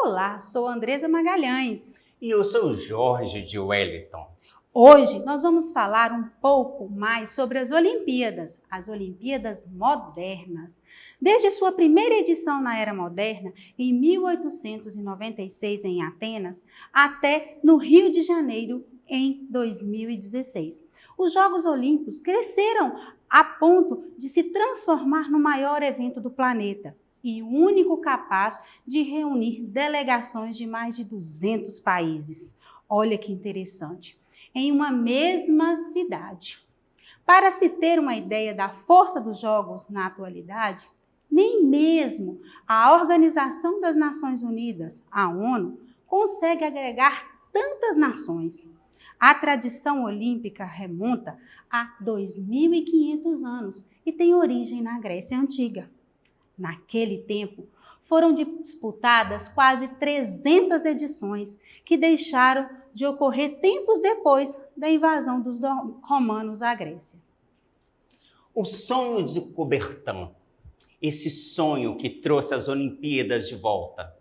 Olá, sou Andresa Magalhães. E eu sou Jorge de Wellington. Hoje nós vamos falar um pouco mais sobre as Olimpíadas modernas. Desde sua primeira edição na Era Moderna, em 1896 em Atenas, até no Rio de Janeiro em 2016. Os Jogos Olímpicos cresceram a ponto de se transformar no maior evento do planeta e o único capaz de reunir delegações de mais de 200 países. Olha que interessante. Em uma mesma cidade. Para se ter uma ideia da força dos Jogos na atualidade, nem mesmo a Organização das Nações Unidas, a ONU, consegue agregar tantas nações. A tradição olímpica remonta a 2.500 anos e tem origem na Grécia Antiga. Naquele tempo, foram disputadas quase 300 edições, que deixaram de ocorrer tempos depois da invasão dos romanos à Grécia. O sonho de Coubertin, esse sonho que trouxe as Olimpíadas de volta,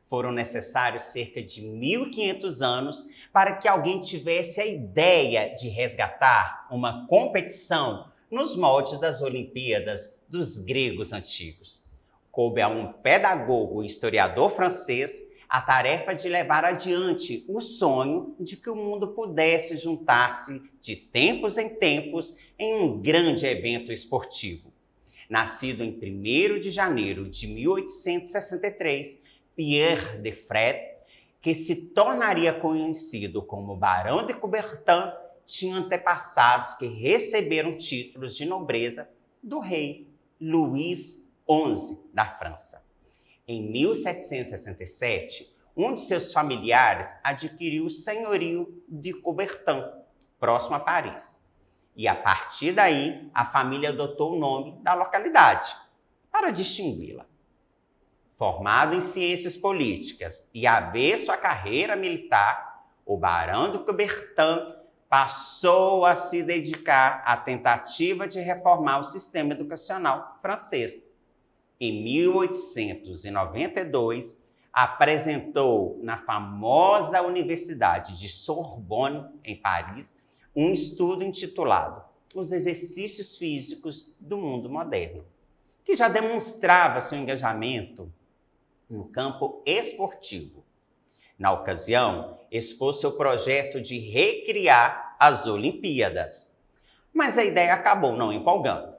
foram necessários cerca de 1.500 anos para que alguém tivesse a ideia de resgatar uma competição nos moldes das Olimpíadas dos gregos antigos. Coube a um pedagogo e historiador francês a tarefa de levar adiante o sonho de que o mundo pudesse juntar-se de tempos em tempos em um grande evento esportivo. Nascido em 1º de janeiro de 1863, Pierre de Fred, que se tornaria conhecido como Barão de Coubertin, tinha antepassados que receberam títulos de nobreza do rei Luís XI da França. Em 1767, um de seus familiares adquiriu o senhorio de Coubertin, próximo a Paris. E a partir daí, a família adotou o nome da localidade, para distingui-la. Formado em ciências políticas e avesso à carreira militar, o Barão de Coubertin passou a se dedicar à tentativa de reformar o sistema educacional francês. Em 1892, apresentou na famosa Universidade de Sorbonne, em Paris, um estudo intitulado Os Exercícios Físicos do Mundo Moderno, que já demonstrava seu engajamento no campo esportivo. Na ocasião, expôs seu projeto de recriar as Olimpíadas, mas a ideia acabou não empolgando.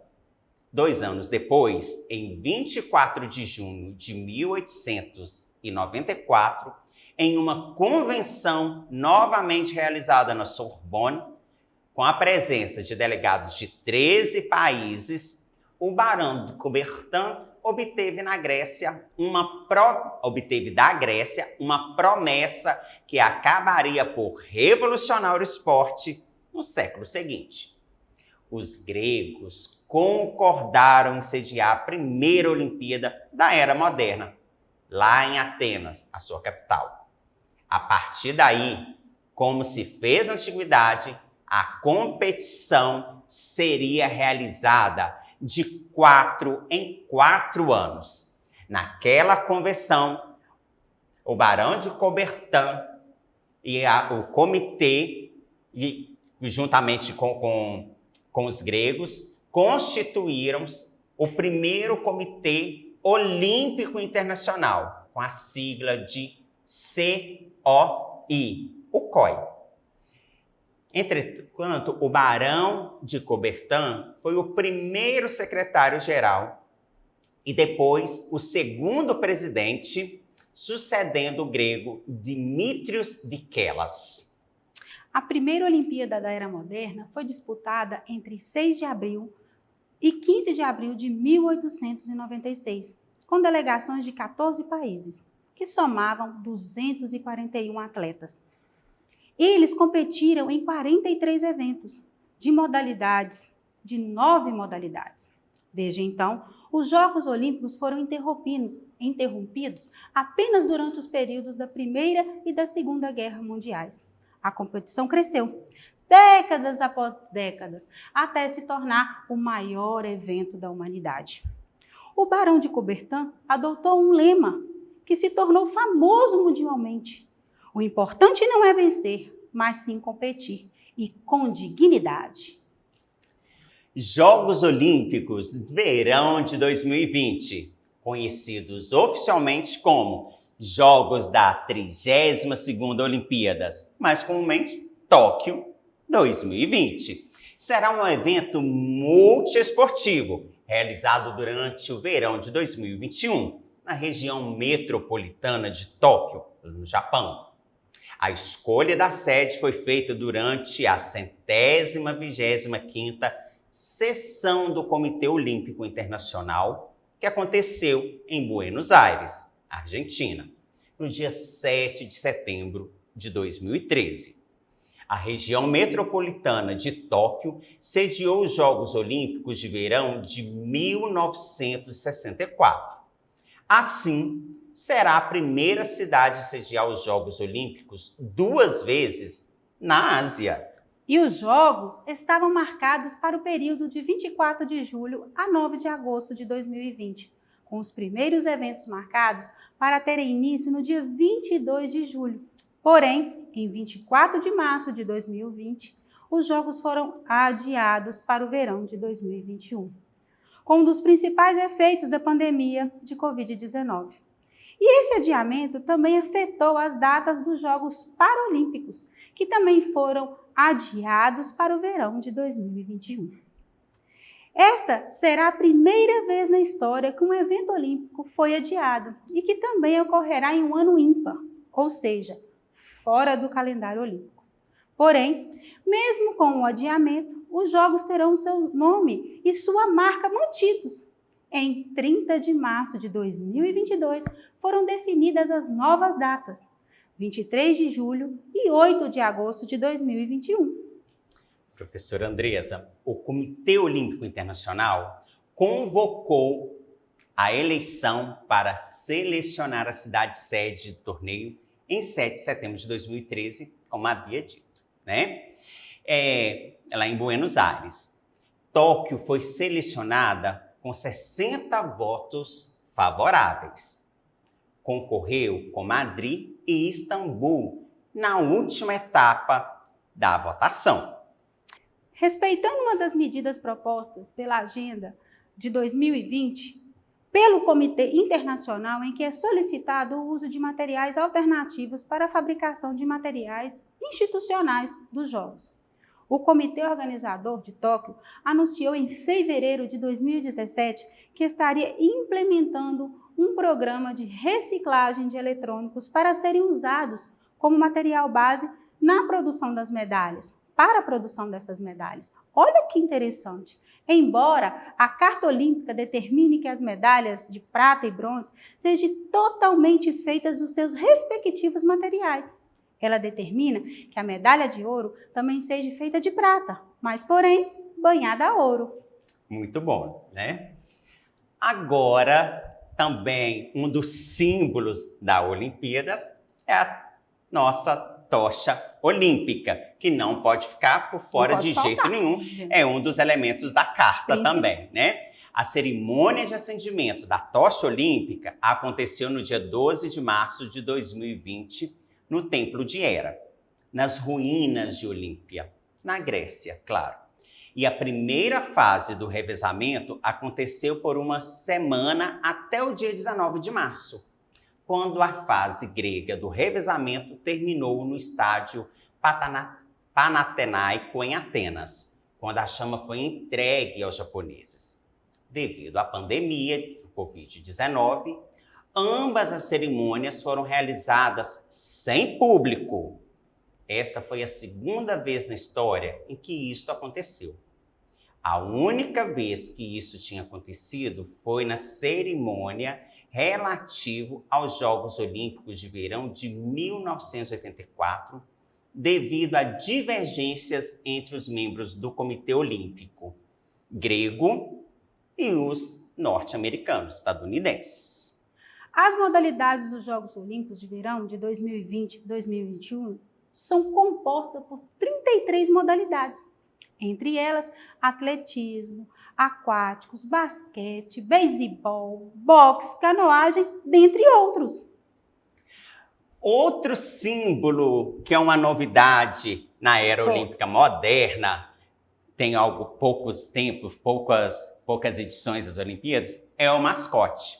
2 anos depois, em 24 de junho de 1894, em uma convenção novamente realizada na Sorbonne, com a presença de delegados de 13 países, o Barão de Coubertin obteve da Grécia uma promessa que acabaria por revolucionar o esporte no século seguinte. Os gregos concordaram em sediar a primeira Olimpíada da Era Moderna, lá em Atenas, a sua capital. A partir daí, como se fez na antiguidade, a competição seria realizada de 4 em 4 anos. Naquela convenção, o Barão de Coubertin e o comitê, juntamente com os gregos, constituíram o primeiro Comitê Olímpico Internacional, com a sigla de COI, o COI. Entretanto, o Barão de Coubertin foi o primeiro secretário-geral e depois o segundo presidente, sucedendo o grego Dimitrios Vikelas. A primeira Olimpíada da Era Moderna foi disputada entre 6 de abril e 15 de abril de 1896, com delegações de 14 países, que somavam 241 atletas. Eles competiram em 43 eventos, de 9 modalidades. Desde então, os Jogos Olímpicos foram interrompidos apenas durante os períodos da Primeira e da Segunda Guerra Mundiais. A competição cresceu, décadas após décadas, até se tornar o maior evento da humanidade. O Barão de Coubertin adotou um lema que se tornou famoso mundialmente. O importante não é vencer, mas sim competir, e com dignidade. Jogos Olímpicos Verão de 2020, conhecidos oficialmente como Jogos da 32ª Olimpíadas, mais comumente Tóquio 2020. Será um evento multiesportivo realizado durante o verão de 2021, na região metropolitana de Tóquio, no Japão. A escolha da sede foi feita durante a 125ª sessão do Comitê Olímpico Internacional, que aconteceu em Buenos Aires, Argentina, no dia 7 de setembro de 2013. A região metropolitana de Tóquio sediou os Jogos Olímpicos de Verão de 1964. Assim, será a primeira cidade a sediar os Jogos Olímpicos 2 vezes na Ásia. E os Jogos estavam marcados para o período de 24 de julho a 9 de agosto de 2020, com os primeiros eventos marcados para terem início no dia 22 de julho. Porém, em 24 de março de 2020, os Jogos foram adiados para o verão de 2021, com um dos principais efeitos da pandemia de Covid-19. E esse adiamento também afetou as datas dos Jogos Paralímpicos, que também foram adiados para o verão de 2021. Esta será a primeira vez na história que um evento olímpico foi adiado e que também ocorrerá em um ano ímpar, ou seja, fora do calendário olímpico. Porém, mesmo com o adiamento, os Jogos terão seu nome e sua marca mantidos. Em 30 de março de 2022, foram definidas as novas datas, 23 de julho e 8 de agosto de 2021. Professora Andresa, o Comitê Olímpico Internacional convocou a eleição para selecionar a cidade sede do torneio em 7 de setembro de 2013, como havia dito, né? Lá em Buenos Aires. Tóquio foi selecionada com 60 votos favoráveis. Concorreu com Madrid e Istambul na última etapa da votação. Respeitando uma das medidas propostas pela Agenda de 2020, pelo Comitê Internacional, em que é solicitado o uso de materiais alternativos para a fabricação de materiais institucionais dos Jogos. O Comitê Organizador de Tóquio anunciou em fevereiro de 2017 que estaria implementando um programa de reciclagem de eletrônicos para serem usados como material base na produção das medalhas, para a produção dessas medalhas. Olha que interessante! Embora a Carta Olímpica determine que as medalhas de prata e bronze sejam totalmente feitas dos seus respectivos materiais, ela determina que a medalha de ouro também seja feita de prata, mas, porém, banhada a ouro. Muito bom, né? Agora, também um dos símbolos da Olimpíadas é a nossa tocha olímpica, que não pode ficar por fora de jeito nenhum. É um dos elementos da carta também, né? A cerimônia de acendimento da tocha olímpica aconteceu no dia 12 de março de 2020, no Templo de Hera, nas ruínas de Olímpia, na Grécia, claro. E a primeira fase do revezamento aconteceu por uma semana até o dia 19 de março, quando a fase grega do revezamento terminou no estádio Panathinaiko em Atenas, quando a chama foi entregue aos japoneses. Devido à pandemia do Covid-19, ambas as cerimônias foram realizadas sem público. Esta foi a segunda vez na história em que isto aconteceu. A única vez que isso tinha acontecido foi na cerimônia relativo aos Jogos Olímpicos de Verão de 1984, devido a divergências entre os membros do Comitê Olímpico grego e os norte-americanos, estadunidenses. As modalidades dos Jogos Olímpicos de Verão de 2020 e 2021 são compostas por 33 modalidades, entre elas atletismo, aquáticos, basquete, beisebol, boxe, canoagem, dentre outros. Outro símbolo que é uma novidade na era olímpica moderna, tem poucos tempos, poucas edições das Olimpíadas, é o mascote.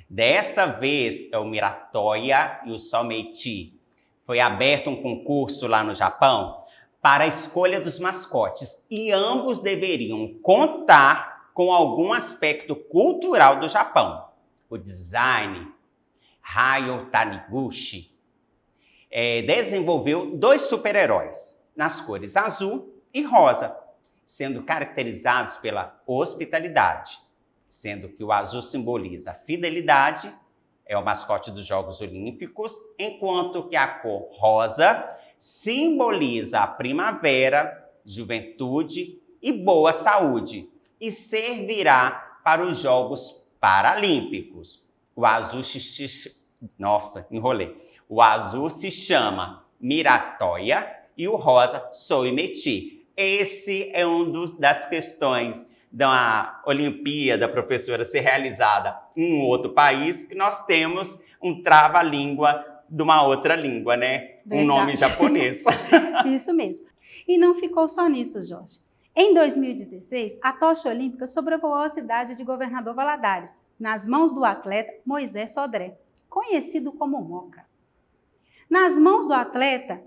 Dessa vez é o Miratoia e o Someiti. Foi aberto um concurso lá no Japão para a escolha dos mascotes e ambos deveriam contar com algum aspecto cultural do Japão. O design Hayo Taniguchi desenvolveu 2 super-heróis nas cores azul e rosa, sendo caracterizados pela hospitalidade, sendo que o azul simboliza a fidelidade, é o mascote dos Jogos Olímpicos, enquanto que a cor rosa simboliza a primavera, juventude e boa saúde, e servirá para os Jogos Paralímpicos. O azul O azul se chama Miratoia e o rosa Soimeti. Esse é das questões da Olimpíada, professora, ser realizada em um outro país, que nós temos um trava-língua de uma outra língua, né? Verdade. Um nome japonês. Isso mesmo. E não ficou só nisso, Jorge. Em 2016, a tocha olímpica sobrevoou a cidade de Governador Valadares, nas mãos do atleta Moisés Sodré, conhecido como Moca. Nas mãos do atleta,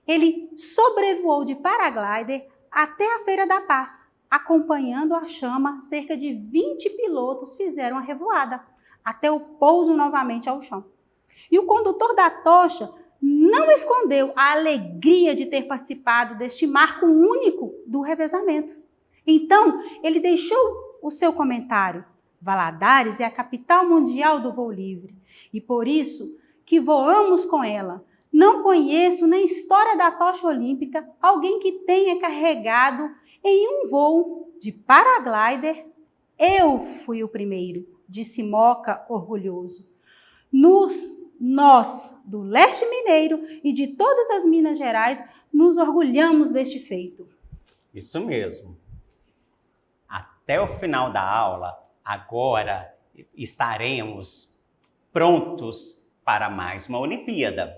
ele sobrevoou de paraglider até a Feira da Paz. Acompanhando a chama, cerca de 20 pilotos fizeram a revoada, até o pouso novamente ao chão. E o condutor da tocha não escondeu a alegria de ter participado deste marco único do revezamento. Então, ele deixou o seu comentário: Valadares é a capital mundial do voo livre, e por isso que voamos com ela. Não conheço na história da tocha olímpica alguém que tenha carregado em um voo de paraglider. Eu fui o primeiro, disse Moca orgulhoso. Nós, do leste mineiro e de todas as Minas Gerais, nos orgulhamos deste feito. Isso mesmo. Até o final da aula, agora estaremos prontos para mais uma Olimpíada.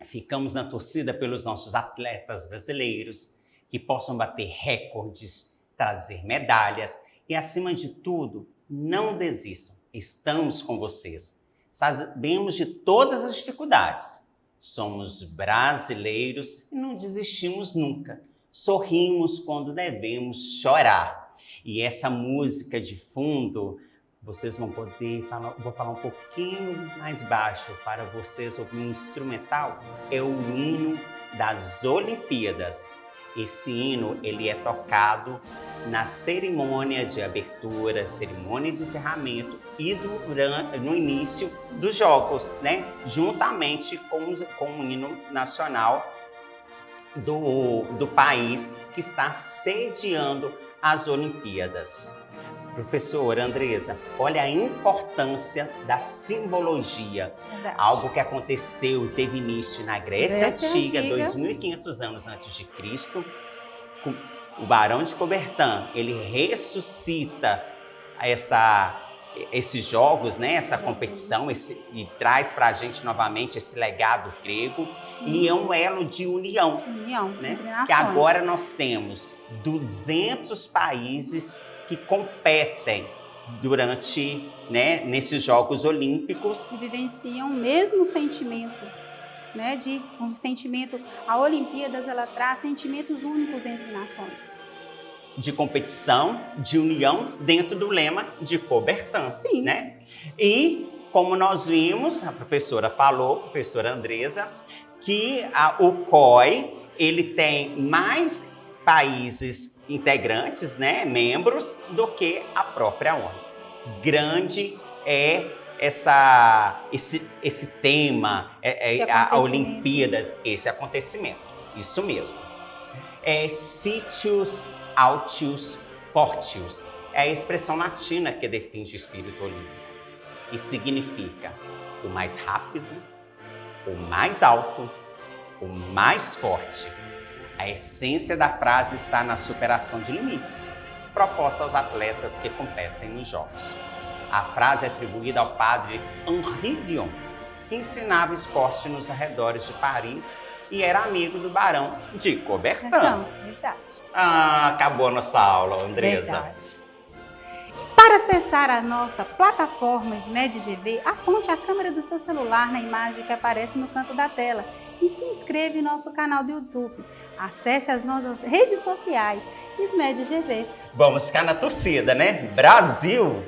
Ficamos na torcida pelos nossos atletas brasileiros, que possam bater recordes, trazer medalhas e, acima de tudo, não desistam. Estamos com vocês. Sabemos de todas as dificuldades. Somos brasileiros e não desistimos nunca. Sorrimos quando devemos chorar. E essa música de fundo, vocês vão poder falar, vou falar um pouquinho mais baixo para vocês ouvir um instrumental. É o hino das Olimpíadas. Esse hino, ele é tocado na cerimônia de abertura, cerimônia de encerramento e no início dos Jogos, né? Juntamente com o hino nacional do país que está sediando as Olimpíadas. Professora Andresa, olha a importância da simbologia. Verdade. Algo que aconteceu e teve início na Grécia Antiga, 2.500 anos antes de Cristo. O Barão de Coubertin, ele ressuscita esses jogos, né? Essa competição, e traz para a gente novamente esse legado grego. Sim. E é um elo de união, né? Entre nações. Que agora nós temos 200 países que competem durante, né, nesses Jogos Olímpicos. E vivenciam o mesmo sentimento, né, a Olimpíadas, ela traz sentimentos únicos entre nações. De competição, de união, dentro do lema de Coubertin. Sim. Né? E, como nós vimos, a professora Andresa, que o COI, ele tem mais países integrantes, né, membros, do que a própria ONU. Grande é esse tema, a Olimpíada, esse acontecimento. Isso mesmo. Sitius Altius Fortius é a expressão latina que define o espírito olímpico e significa o mais rápido, o mais alto, o mais forte. A essência da frase está na superação de limites, proposta aos atletas que competem nos Jogos. A frase é atribuída ao padre Henri Dion, que ensinava esporte nos arredores de Paris e era amigo do Barão de Coubertin. Então, verdade. Ah, acabou a nossa aula, Andresa. Verdade. Para acessar a nossa plataforma SMED-GV, aponte a câmera do seu celular na imagem que aparece no canto da tela e se inscreva em nosso canal do YouTube. Acesse as nossas redes sociais SMED-GV. Vamos ficar na torcida, né? Brasil!